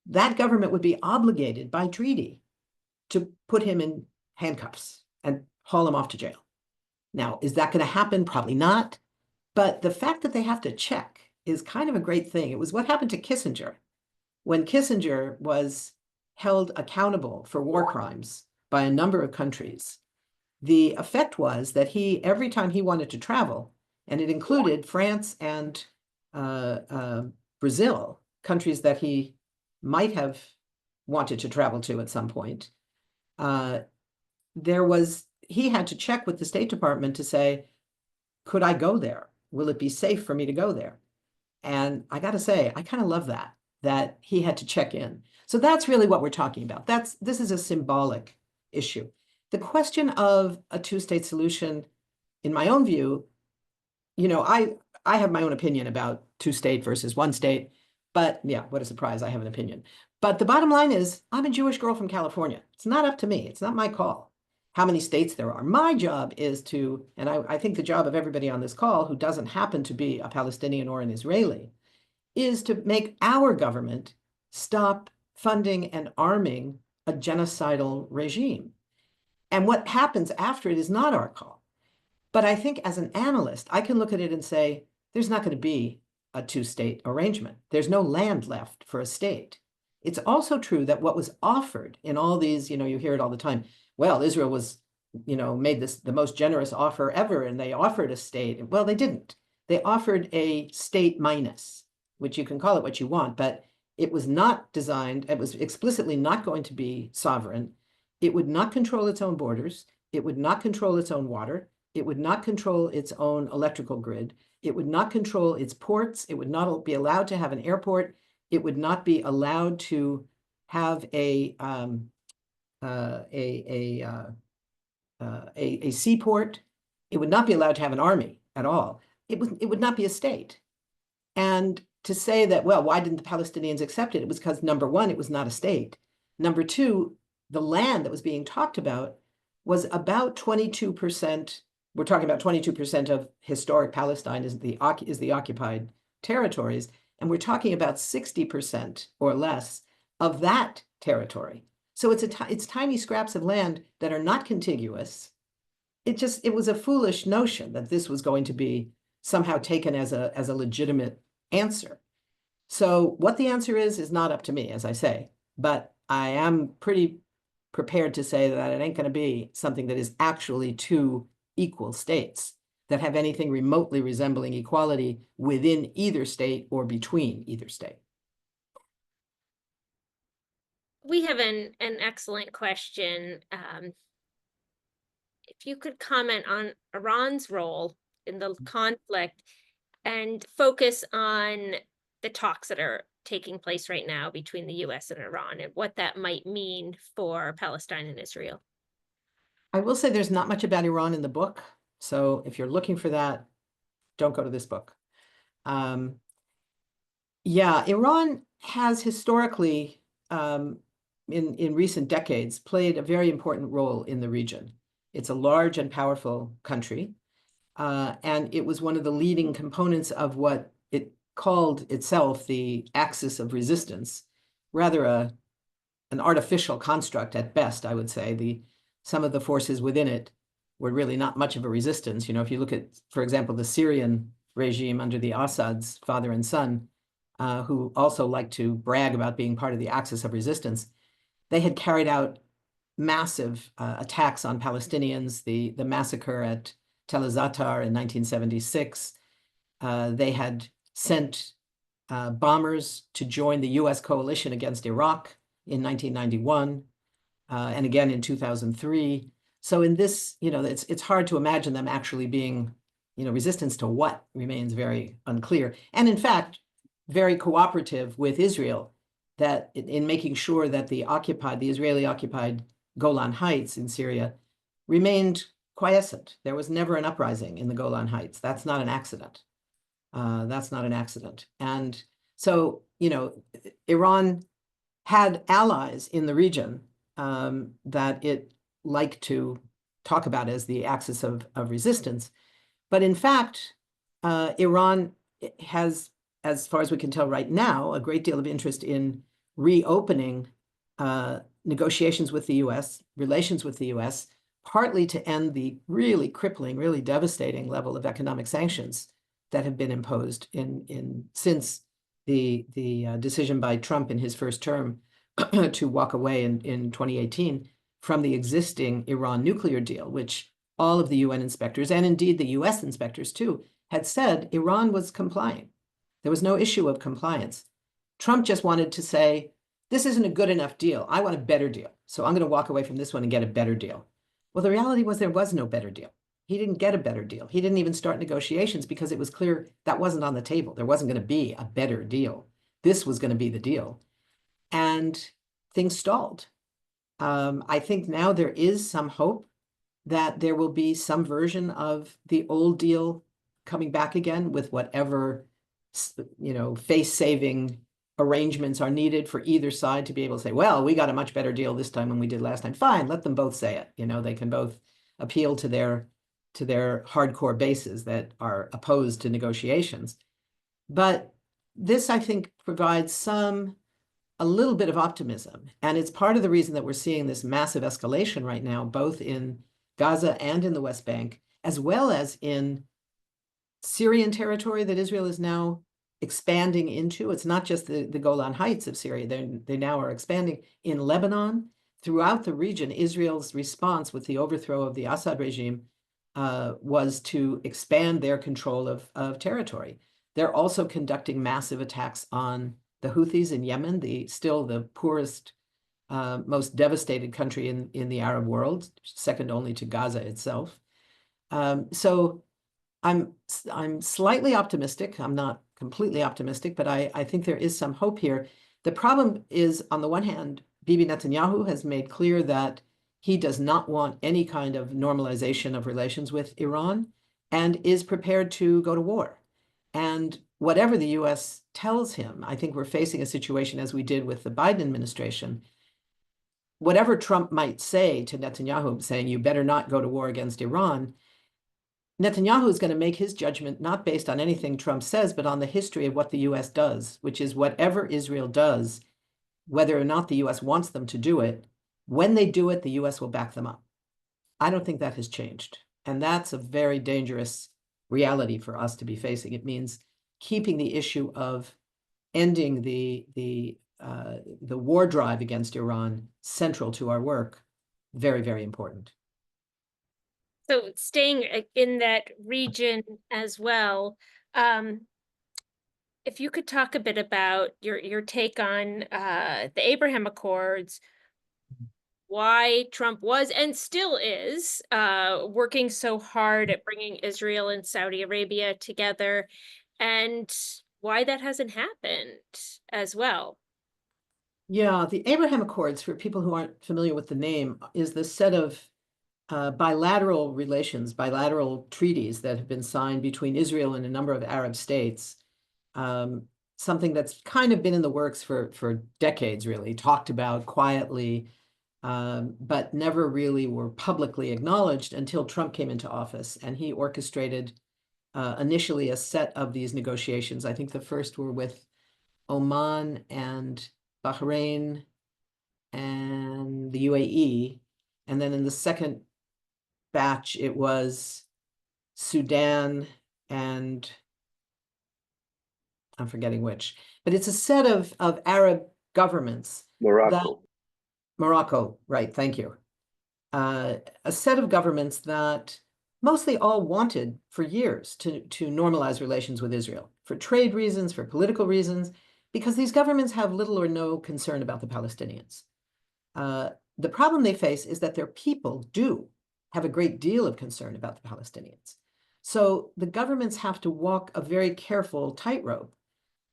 that government would be obligated by treaty to put him in handcuffs and haul him off to jail. Now, is that going to happen? Probably not. But the fact that they have to check is kind of a great thing. It was what happened to Kissinger. When Kissinger was held accountable for war crimes by a number of countries, the effect was that every time he wanted to travel, and it included France and Brazil, countries that he might have wanted to travel to at some point, he had to check with the State Department to say, could I go there? Will it be safe for me to go there? And I got to say, I kind of love that he had to check in. So that's really what we're talking about. This is a symbolic issue. The question of a two-state solution, in my own view, I have my own opinion about two-state versus one state, but yeah, what a surprise, I have an opinion. But the bottom line is, I'm a Jewish girl from California. It's not up to me. It's not my call how many states there are. My job is to, and I think the job of everybody on this call who doesn't happen to be a Palestinian or an Israeli, is to make our government stop funding and arming a genocidal regime. And what happens after it is not our call. But I think as an analyst, I can look at it and say, there's not going to be a two-state arrangement. There's no land left for a state. It's also true that what was offered in all these, you hear it all the time, well, Israel was, made this the most generous offer ever, and they offered a state. Well, they didn't. They offered a state minus, which you can call it what you want, but it was not designed, it was explicitly not going to be sovereign. It would not control its own borders. It would not control its own water. It would not control its own electrical grid. It would not control its ports. It would not be allowed to have an airport. It would not be allowed to have a seaport. It would not be allowed to have an army at all. It would not be a state. And to say that, well, why didn't the Palestinians accept it? It was because, number one, it was not a state. Number two, the land that was being talked about was about 22%. We're talking about 22% of historic Palestine is the occupied territories. And we're talking about 60% or less of that territory. So it's tiny scraps of land that are not contiguous. It was a foolish notion that this was going to be somehow taken as a legitimate answer. So what the answer is not up to me, as I say, but I am pretty prepared to say that it ain't going to be something that is actually two equal states that have anything remotely resembling equality within either state or between either state. We have an excellent question. If you could comment on Iran's role in the conflict and focus on the talks that are taking place right now between the US and Iran and what that might mean for Palestine and Israel. I will say there's not much about Iran in the book. So if you're looking for that, don't go to this book. Yeah, Iran has historically, in recent decades, played a very important role in the region. It's a large and powerful country, and it was one of the leading components of what it called itself the axis of resistance, rather an artificial construct at best, I would say. Some of the forces within it were really not much of a resistance. If you look at, for example, the Syrian regime under the Assads, father and son, who also like to brag about being part of the axis of resistance, they had carried out massive attacks on Palestinians, the massacre at Tel Zatar in 1976. They had sent bombers to join the US coalition against Iraq in 1991, and again in 2003. So in this, it's hard to imagine them actually being, resistance to what remains very unclear. And in fact, very cooperative with Israel that in making sure that the Israeli-occupied Golan Heights in Syria remained quiescent. There was never an uprising in the Golan Heights. That's not an accident. That's not an accident. And so, Iran had allies in the region that it liked to talk about as the axis of resistance. But in fact, Iran has, as far as we can tell right now, a great deal of interest in reopening negotiations with the US, relations with the US, partly to end the really crippling, really devastating level of economic sanctions that have been imposed since the decision by Trump in his first term to walk away in 2018 from the existing Iran nuclear deal, which all of the UN inspectors, and indeed the US inspectors too, had said Iran was complying. There was no issue of compliance. Trump just wanted to say, this isn't a good enough deal. I want a better deal. So I'm going to walk away from this one and get a better deal. Well, the reality was there was no better deal. He didn't get a better deal. He didn't even start negotiations because it was clear that wasn't on the table. There wasn't going to be a better deal. This was going to be the deal. And things stalled. I think now there is some hope that there will be some version of the old deal coming back again with whatever, face-saving arrangements are needed for either side to be able to say, well, we got a much better deal this time than we did last time. Fine, let them both say it. They can both appeal to their hardcore bases that are opposed to negotiations. But this, I think, provides a little bit of optimism. And it's part of the reason that we're seeing this massive escalation right now, both in Gaza and in the West Bank, as well as in Syrian territory that Israel is now expanding into. It's not just the Golan Heights of Syria. They now are expanding in Lebanon. Throughout the region, Israel's response with the overthrow of the Assad regime was to expand their control of territory. They're also conducting massive attacks on the Houthis in Yemen, still the poorest, most devastated country in the Arab world, second only to Gaza itself. So I'm slightly optimistic. I'm not completely optimistic, but I think there is some hope here. The problem is, on the one hand, Bibi Netanyahu has made clear that he does not want any kind of normalization of relations with Iran and is prepared to go to war. And whatever the US tells him, I think we're facing a situation as we did with the Biden administration. Whatever Trump might say to Netanyahu, saying you better not go to war against Iran, Netanyahu is going to make his judgment not based on anything Trump says, but on the history of what the US does, which is whatever Israel does, whether or not the US wants them to do it, when they do it, the US will back them up. I don't think that has changed. And that's a very dangerous reality for us to be facing. It means keeping the issue of ending the war drive against Iran central to our work, very, very important. So staying in that region as well, if you could talk a bit about your take on the Abraham Accords, why Trump was and still is working so hard at bringing Israel and Saudi Arabia together, and why that hasn't happened as well. Yeah, the Abraham Accords, for people who aren't familiar with the name, is the set of bilateral relations, bilateral treaties that have been signed between Israel and a number of Arab states. Something that's kind of been in the works for decades, really, talked about quietly, but never really were publicly acknowledged until Trump came into office. And he orchestrated initially a set of these negotiations. I think the first were with Oman and Bahrain and the UAE. And then in the second batch, it was Sudan and I'm forgetting which, but it's a set of Arab governments. Morocco, right, thank you. A set of governments that mostly all wanted for years to normalize relations with Israel for trade reasons, for political reasons, because these governments have little or no concern about the Palestinians. The problem they face is that their people do have a great deal of concern about the Palestinians. So the governments have to walk a very careful tightrope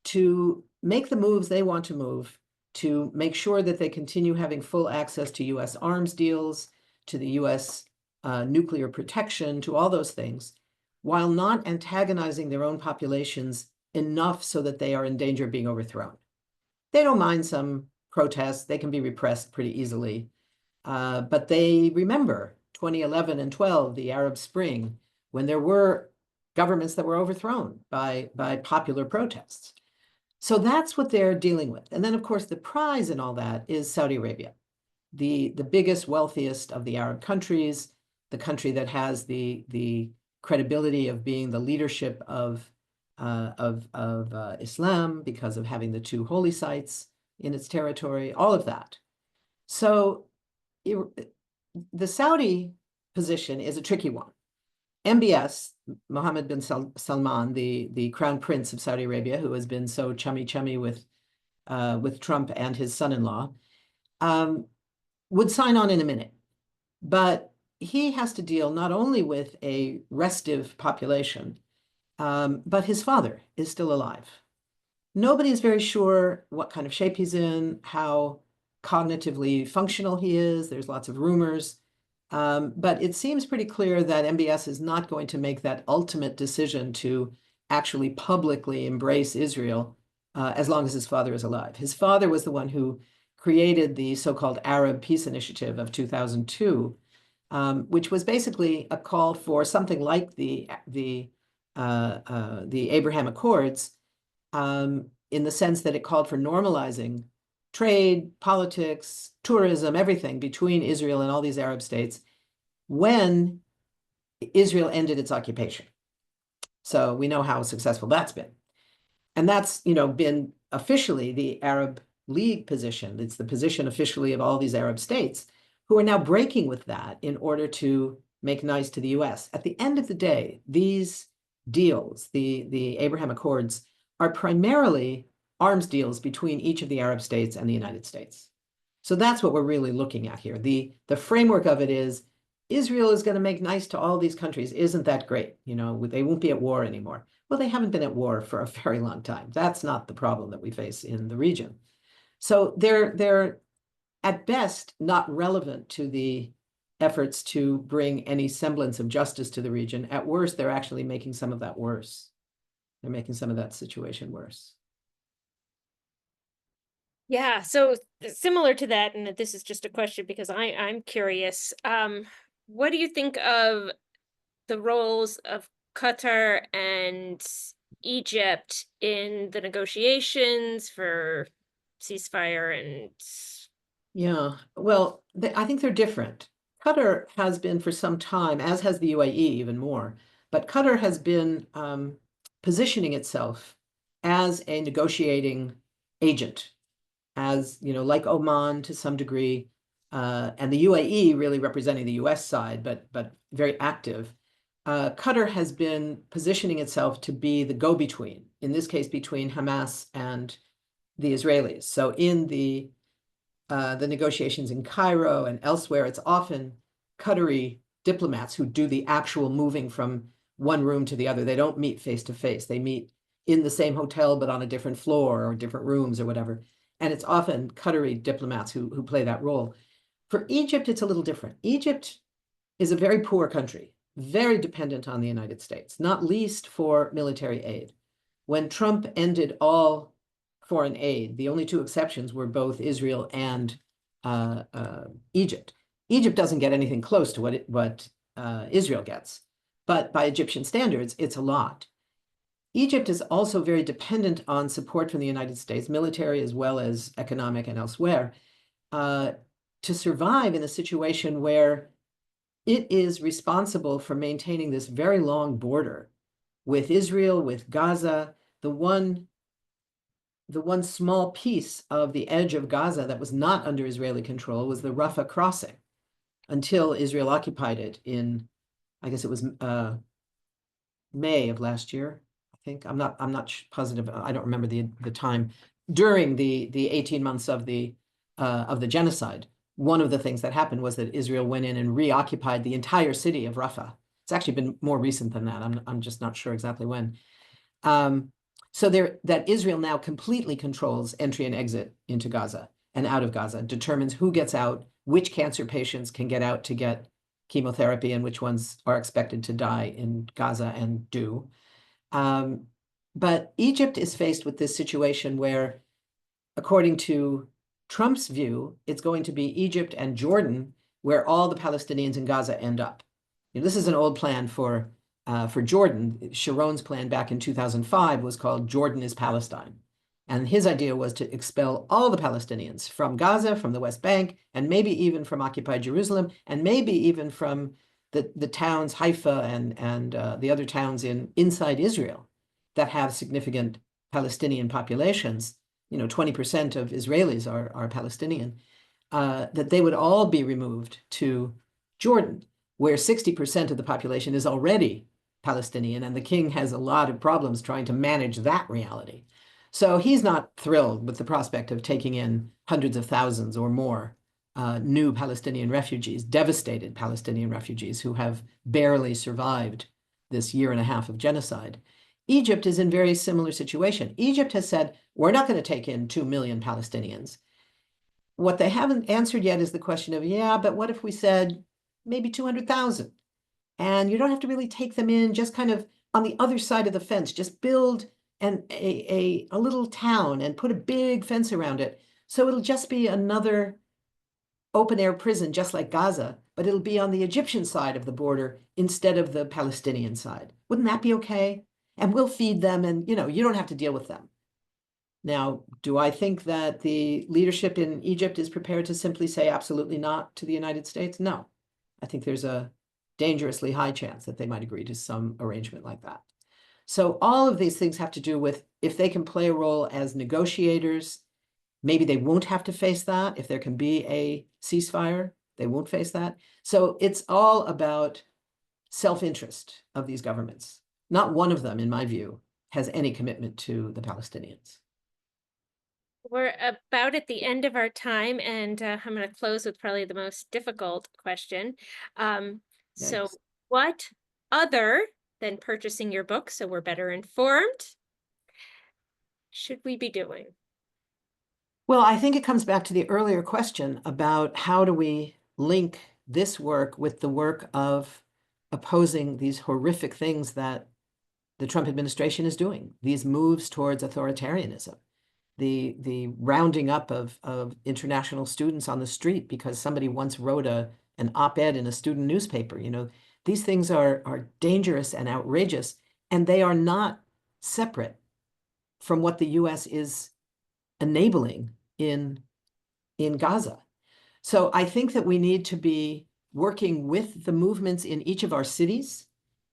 to make the moves they want to move, to make sure that they continue having full access to US arms deals, to the US nuclear protection, to all those things, while not antagonizing their own populations enough so that they are in danger of being overthrown. They don't mind some protests. They can be repressed pretty easily. But they remember 2011 and 12, the Arab Spring, when there were governments that were overthrown by popular protests. So that's what they're dealing with. And then, of course, the prize in all that is Saudi Arabia, the biggest, wealthiest of the Arab countries, the country that has the credibility of being the leadership of Islam because of having the two holy sites in its territory, all of that. So the Saudi position is a tricky one. MBS, Mohammed bin Salman, the crown prince of Saudi Arabia, who has been so chummy with with Trump and his son-in-law, would sign on in a minute. But he has to deal not only with a restive population, but his father is still alive. Nobody is very sure what kind of shape he's in, how cognitively functional he is. There's lots of rumors. But it seems pretty clear that MBS is not going to make that ultimate decision to actually publicly embrace Israel as long as his father is alive. His father was the one who created the so-called Arab Peace Initiative of 2002, which was basically a call for something like the Abraham Accords, in the sense that it called for normalizing trade, politics, tourism, everything between Israel and all these Arab states when Israel ended its occupation. So we know how successful that's been. And that's, been officially the Arab League position. It's the position officially of all these Arab states who are now breaking with that in order to make nice to the US. At the end of the day, these deals, the Abraham Accords, are primarily arms deals between each of the Arab states and the United States. So that's what we're really looking at here. The framework of it is Israel is going to make nice to all these countries. Isn't that great? They won't be at war anymore. Well, they haven't been at war for a very long time. That's not the problem that we face in the region. So they're at best not relevant to the efforts to bring any semblance of justice to the region. At worst, they're actually making some of that worse. They're making some of that situation worse. Yeah, so similar to that, and this is just a question because I'm curious. What do you think of the roles of Qatar and Egypt in the negotiations for ceasefire and Yeah, well, I think they're different. Qatar has been for some time, as has the UAE even more, but Qatar has been positioning itself as a negotiating agent, as, like Oman to some degree, and the UAE really representing the US side, but very active. Qatar has been positioning itself to be the go-between, in this case, between Hamas and the Israelis. So in the negotiations in Cairo and elsewhere, it's often Qatari diplomats who do the actual moving from one room to the other. They don't meet face to face. They meet in the same hotel, but on a different floor or different rooms or whatever. And it's often Qatari diplomats who play that role. For Egypt, it's a little different. Egypt is a very poor country, very dependent on the United States, not least for military aid. When Trump ended all foreign aid, the only two exceptions were both Israel and Egypt. Egypt doesn't get anything close to what Israel gets, but by Egyptian standards, it's a lot. Egypt is also very dependent on support from the United States, military as well as economic and elsewhere, to survive in a situation where it is responsible for maintaining this very long border with Israel, with Gaza. The one small piece of the edge of Gaza that was not under Israeli control was the Rafah crossing until Israel occupied it in, I guess it was May of last year. I think I'm not positive. I don't remember the time during the 18 months of the genocide. One of the things that happened was that Israel went in and reoccupied the entire city of Rafah. It's actually been more recent than that. I'm just not sure exactly when. So that Israel now completely controls entry and exit into Gaza and out of Gaza, determines who gets out, which cancer patients can get out to get chemotherapy, and which ones are expected to die in Gaza and do. But Egypt is faced with this situation where, according to Trump's view, it's going to be Egypt and Jordan where all the Palestinians in Gaza end up. This is an old plan for Jordan. Sharon's plan back in 2005 was called Jordan is Palestine. And his idea was to expel all the Palestinians from Gaza, from the West Bank, and maybe even from occupied Jerusalem, and maybe even from the towns, Haifa and the other towns inside Israel that have significant Palestinian populations. 20% of Israelis are Palestinian, that they would all be removed to Jordan, where 60% of the population is already Palestinian, and the king has a lot of problems trying to manage that reality. So he's not thrilled with the prospect of taking in hundreds of thousands or more new Palestinian refugees, devastated Palestinian refugees who have barely survived this year and a half of genocide. Egypt is in very similar situation. Egypt has said, we're not going to take in 2 million Palestinians. What they haven't answered yet is the question of, yeah, but what if we said maybe 200,000? And you don't have to really take them in, just kind of on the other side of the fence, just build a little town and put a big fence around it. So it'll just be another open air prison, just like Gaza, but it'll be on the Egyptian side of the border instead of the Palestinian side. Wouldn't that be okay? And we'll feed them, and you don't have to deal with them. Now, do I think that the leadership in Egypt is prepared to simply say absolutely not to the United States? No. I think there's a dangerously high chance that they might agree to some arrangement like that. So all of these things have to do with if they can play a role as negotiators. Maybe they won't have to face that. If there can be a ceasefire, they won't face that. So it's all about self-interest of these governments. Not one of them, in my view, has any commitment to the Palestinians. We're about at the end of our time, and I'm going to close with probably the most difficult question. So Yikes. what other than purchasing your book, so we're better informed, should we be doing? Well, I think it comes back to the earlier question about how do we link this work with the work of opposing these horrific things that the Trump administration is doing, these moves towards authoritarianism, the rounding up of international students on the street because somebody once wrote an op-ed in a student newspaper. These things are dangerous and outrageous, and they are not separate from what the US is enabling in Gaza. So I think that we need to be working with the movements in each of our cities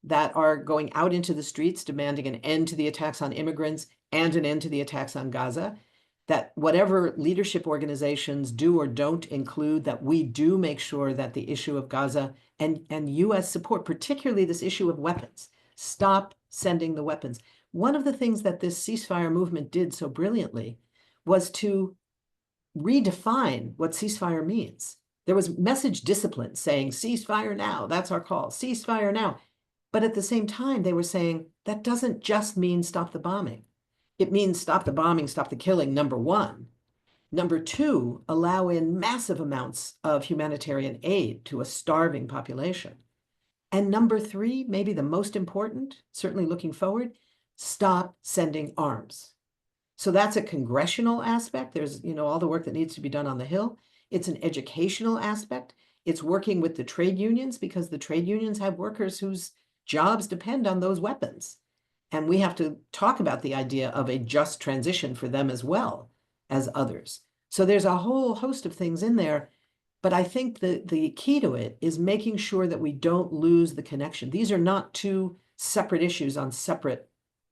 that are going out into the streets demanding an end to the attacks on immigrants and an end to the attacks on Gaza, that whatever leadership organizations do or don't include, that we do make sure that the issue of Gaza and US support, particularly this issue of weapons, stop sending the weapons. One of the things that this ceasefire movement did so brilliantly was to redefine what ceasefire means. There was message discipline saying, ceasefire now, that's our call, ceasefire now. But at the same time, they were saying, that doesn't just mean stop the bombing. It means stop the bombing, stop the killing, number one. Number two, allow in massive amounts of humanitarian aid to a starving population. And number three, maybe the most important, certainly looking forward, stop sending arms. So that's a congressional aspect. There's, all the work that needs to be done on the Hill. It's an educational aspect. It's working with the trade unions because the trade unions have workers whose jobs depend on those weapons. And we have to talk about the idea of a just transition for them as well as others. So there's a whole host of things in there. But I think the key to it is making sure that we don't lose the connection. These are not two separate issues on separate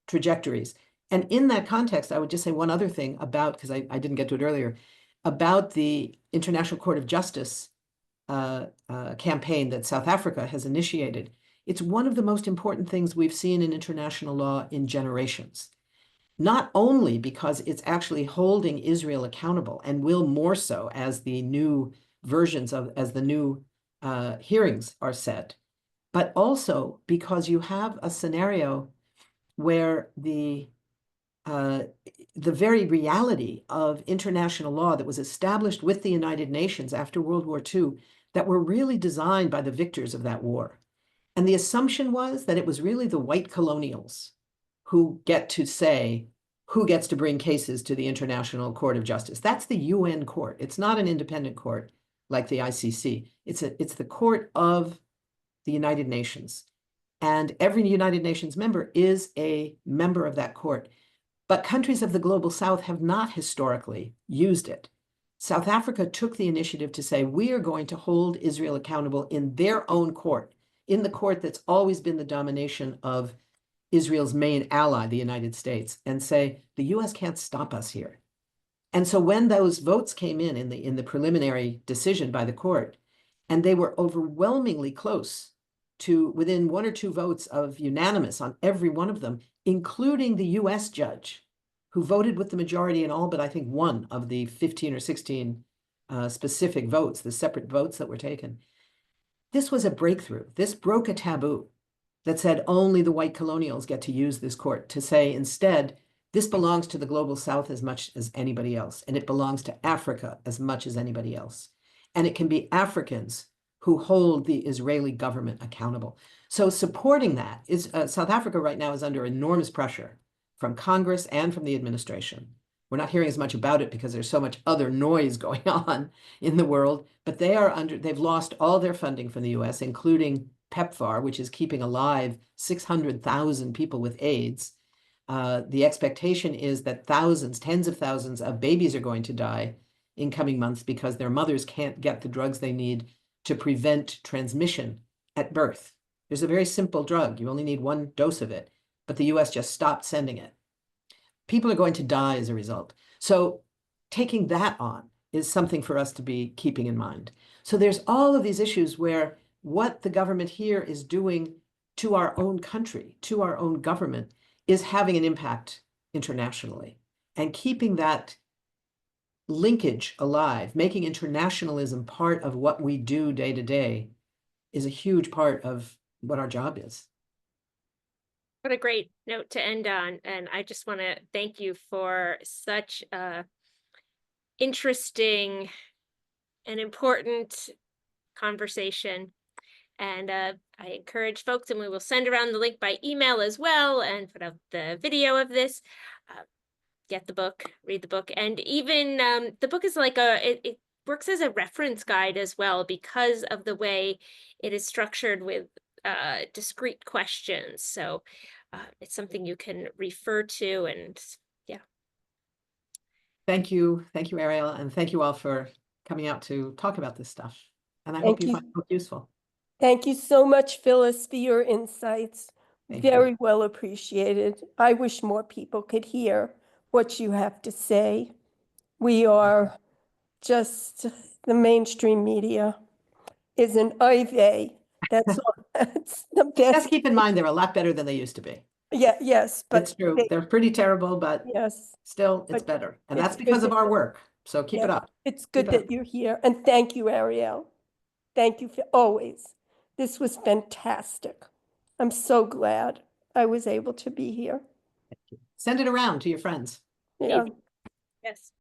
trajectories. And in that context, I would just say one other thing about, because I didn't get to it earlier, about the International Court of Justice campaign that South Africa has initiated. It's one of the most important things we've seen in international law in generations. Not only because it's actually holding Israel accountable, and will more so as the new as the new hearings are set, but also because you have a scenario where the very reality of international law that was established with the United Nations after World War II, that were really designed by the victors of that war. And the assumption was that it was really the white colonials who get to say who gets to bring cases to the International Court of Justice. That's the UN court. It's not an independent court like the ICC. It's the court of the United Nations. And every United Nations member is a member of that court. But countries of the global south have not historically used it. South Africa took the initiative to say, we are going to hold Israel accountable in their own court, in the court that's always been the domination of Israel's main ally, the United States, and say, the US can't stop us here. And so when those votes came in the preliminary decision by the court, and they were overwhelmingly close to within one or two votes of unanimous on every one of them, including the US judge who voted with the majority in all but I think one of the 15 or 16 specific votes, the separate votes that were taken. This was a breakthrough. This broke a taboo that said only the white colonials get to use this court, to say instead, this belongs to the global south as much as anybody else, and it belongs to Africa as much as anybody else. And it can be Africans who hold the Israeli government accountable. So supporting that is, South Africa right now is under enormous pressure from Congress and from the administration. We're not hearing as much about it because there's so much other noise going on in the world, but they've lost all their funding from the US, including PEPFAR, which is keeping alive 600,000 people with AIDS. The expectation is that thousands, tens of thousands of babies are going to die in coming months because their mothers can't get the drugs they need to prevent transmission at birth. There's a very simple drug. You only need one dose of it, but the US just stopped sending it. People are going to die as a result. So taking that on is something for us to be keeping in mind. So there's all of these issues where what the government here is doing to our own country, to our own government, is having an impact internationally. And keeping that linkage alive, making internationalism part of what we do day to day, is a huge part of what our job is. What a great note to end on. And I just want to thank you for such a interesting and important conversation. And I encourage folks, and we will send around the link by email as well and put out the video of this. Get the book, read the book. And even the book is like it works as a reference guide as well because of the way it is structured with discrete questions. So it's something you can refer to, and yeah. Thank you, Ariel, and thank you all for coming out to talk about this stuff. And I hope Thank you you. find the book useful. Thank you so much, Phyllis, for your insights. Thank you. Very well appreciated. I wish more people could hear what you have to say. We are just, the mainstream media is an oy That's all. That's the Just best. keep in mind, they're a lot better than they used to be. Yeah, yes, but It's true. They're pretty terrible, but yes, still, it's but better. And it's that's because good of our work. So keep it yes, up. it's good Keep it up. that you're here. And thank you, Ariel. Thank you for always. This was fantastic. I'm so glad I was able to be here. Send it around to your friends. Yeah. Yes.